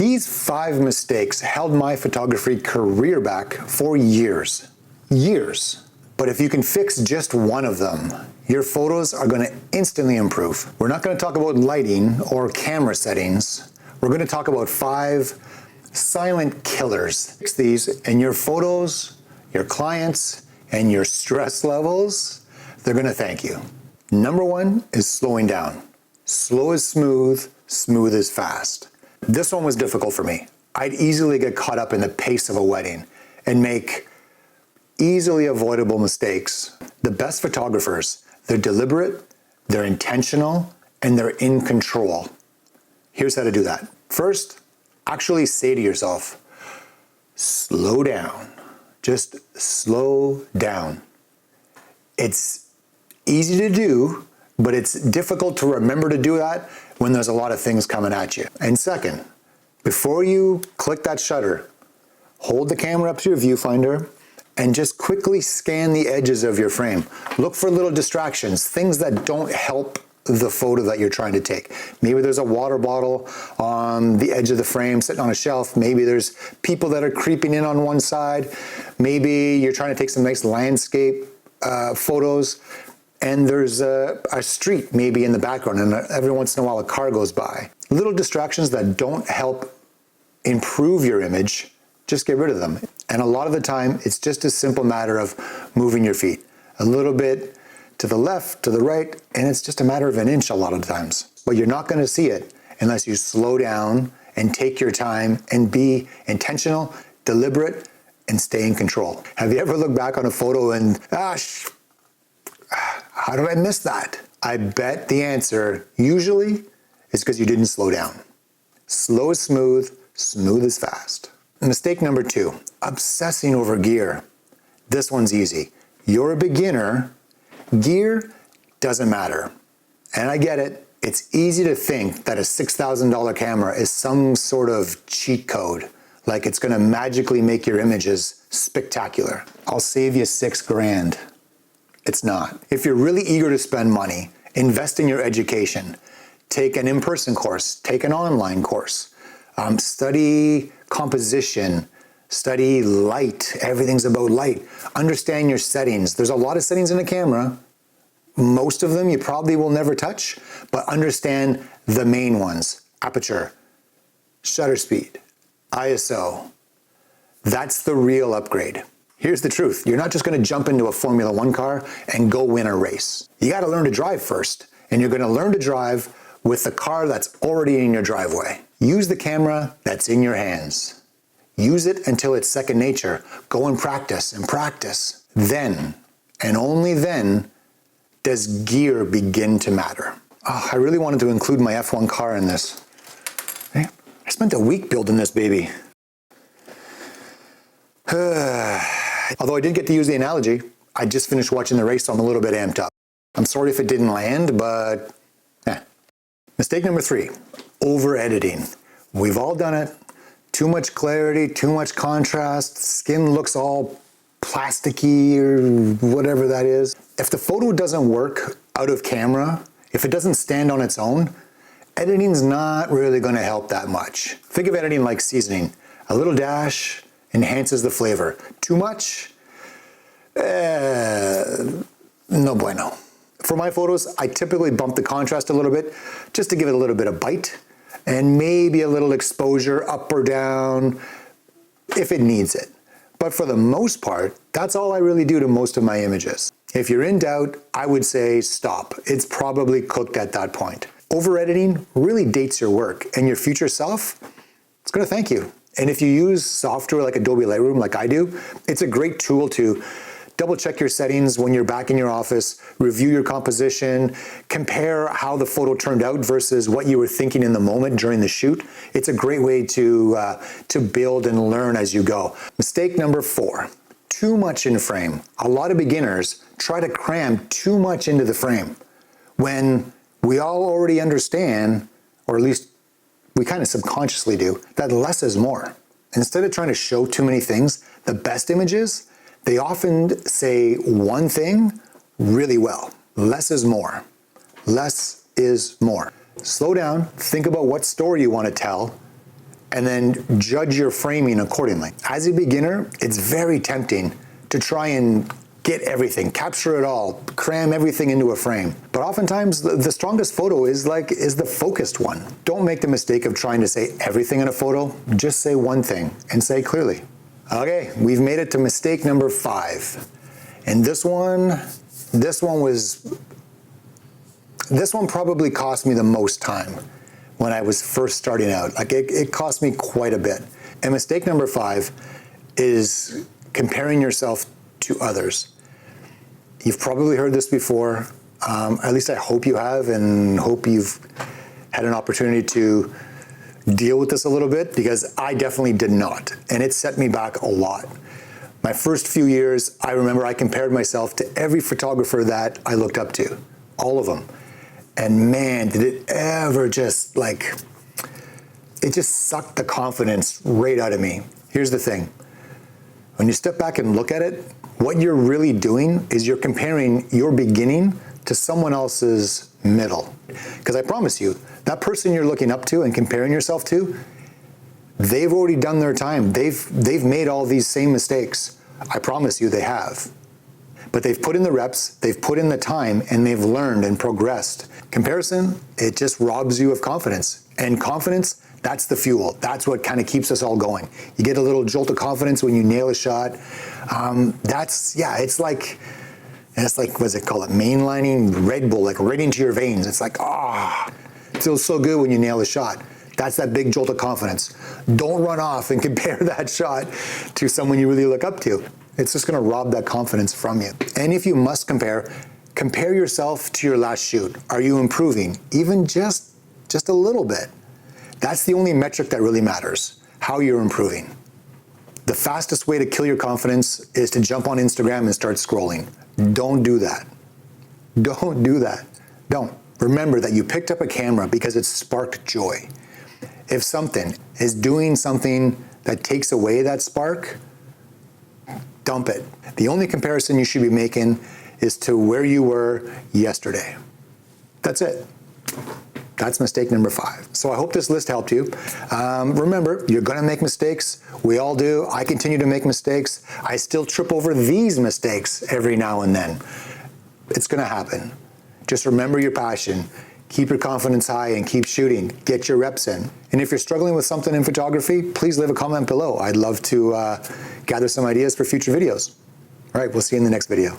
These 5 mistakes held my photography career back for years. Years. But if you can fix just one of them, your photos are going to instantly improve. We're not going to talk about lighting or camera settings. We're going to talk about 5 silent killers. Fix these and your photos, your clients, and your stress levels, they're going to thank you. Number 1 is slowing down. Slow is smooth, smooth is fast. This one was difficult for me. I'd easily get caught up in the pace of a wedding and make easily avoidable mistakes. The best photographers, they're deliberate, they're intentional, and they're in control. Here's how to do that. First, actually say to yourself, slow down. Just slow down. It's easy to do, but it's difficult to remember to do that when there's a lot of things coming at you. And second, before you click that shutter, hold the camera up to your viewfinder and just quickly scan the edges of your frame. Look for little distractions, things that don't help the photo that you're trying to take. Maybe there's a water bottle on the edge of the frame sitting on a shelf. Maybe there's people that are creeping in on one side. Maybe you're trying to take some nice landscape photos and there's a street maybe in the background and every once in a while a car goes by. Little distractions that don't help improve your image, just get rid of them. And a lot of the time, it's just a simple matter of moving your feet a little bit to the left, to the right, and it's just a matter of an inch a lot of the times. But you're not gonna see it unless you slow down and take your time and be intentional, deliberate, and stay in control. Have you ever looked back on a photo and, how did I miss that? I bet the answer usually is because you didn't slow down. Slow is smooth, smooth is fast. Mistake number 2, obsessing over gear. This one's easy. You're a beginner, gear doesn't matter. And I get it, it's easy to think that a $6,000 camera is some sort of cheat code, like it's gonna magically make your images spectacular. I'll save you $6,000. It's not. If you're really eager to spend money, invest in your education. Take an in-person course, take an online course. Study composition, study light. Everything's about light. Understand your settings. There's a lot of settings in a camera. Most of them you probably will never touch, but understand the main ones. Aperture, shutter speed, ISO. That's the real upgrade. Here's the truth. You're not just going to jump into a Formula 1 car and go win a race. You got to learn to drive first, and you're going to learn to drive with the car that's already in your driveway. Use the camera that's in your hands. Use it until it's second nature. Go and practice and practice. Then, and only then, does gear begin to matter. Oh, I really wanted to include my F1 car in this. I spent a week building this baby. Although I did get to use the analogy, I just finished watching the race, so I'm a little bit amped up. I'm sorry if it didn't land, but Mistake number 3, over-editing. We've all done it. Too much clarity, too much contrast, skin looks all plasticky or whatever that is. If the photo doesn't work out of camera, if it doesn't stand on its own, editing's not really going to help that much. Think of editing like seasoning. A little dash enhances the flavor. Too much? No bueno. For my photos, I typically bump the contrast a little bit just to give it a little bit of bite and maybe a little exposure up or down if it needs it. But for the most part, that's all I really do to most of my images. If you're in doubt, I would say stop. It's probably cooked at that point. Over-editing really dates your work, and your future self, it's going to thank you. And if you use software like Adobe Lightroom like I do, it's a great tool to double check your settings when you're back in your office, review your composition, compare how the photo turned out versus what you were thinking in the moment during the shoot. It's a great way to build and learn as you go. Mistake number 4, too much in frame. A lot of beginners try to cram too much into the frame when we all already understand, or at least we kind of subconsciously do, that less is more. Instead of trying to show too many things, the best images, they often say one thing really well. Less is more. Less is more. Slow down, think about what story you want to tell, and then judge your framing accordingly. As a beginner, it's very tempting to try and get everything, capture it all, cram everything into a frame. But oftentimes, the strongest photo is the focused one. Don't make the mistake of trying to say everything in a photo. Just say one thing and say clearly. Okay, we've made it to mistake number 5. And this one probably cost me the most time when I was first starting out. Like it cost me quite a bit. And mistake number 5 is comparing yourself to others. You've probably heard this before. At least I hope you have, and hope you've had an opportunity to deal with this a little bit, because I definitely did not. And it set me back a lot. My first few years, I remember I compared myself to every photographer that I looked up to, all of them. And man, did it ever just it just sucked the confidence right out of me. Here's the thing. When you step back and look at it, what you're really doing is you're comparing your beginning to someone else's middle. Because I promise you, that person you're looking up to and comparing yourself to, they've already done their time. They've made all these same mistakes. I promise you they have. But they've put in the reps, they've put in the time, and they've learned and progressed. Comparison, it just robs you of confidence. And confidence, that's the fuel. That's what kind of keeps us all going. You get a little jolt of confidence when you nail a shot. It's like, what's it called? Mainlining Red Bull, like right into your veins. It's like, it feels so good when you nail a shot. That's that big jolt of confidence. Don't run off and compare that shot to someone you really look up to. It's just going to rob that confidence from you. And if you must compare yourself to your last shoot. Are you improving? Even just a little bit. That's the only metric that really matters, how you're improving. The fastest way to kill your confidence is to jump on Instagram and start scrolling. Don't do that. Don't do that. Don't. Remember that you picked up a camera because it sparked joy. If something is doing something that takes away that spark, dump it. The only comparison you should be making is to where you were yesterday. That's it. That's mistake number 5. So I hope this list helped you. Remember, you're going to make mistakes. We all do. I continue to make mistakes. I still trip over these mistakes every now and then. It's going to happen. Just remember your passion. Keep your confidence high and keep shooting. Get your reps in. And if you're struggling with something in photography, please leave a comment below. I'd love to gather some ideas for future videos. All right, we'll see you in the next video.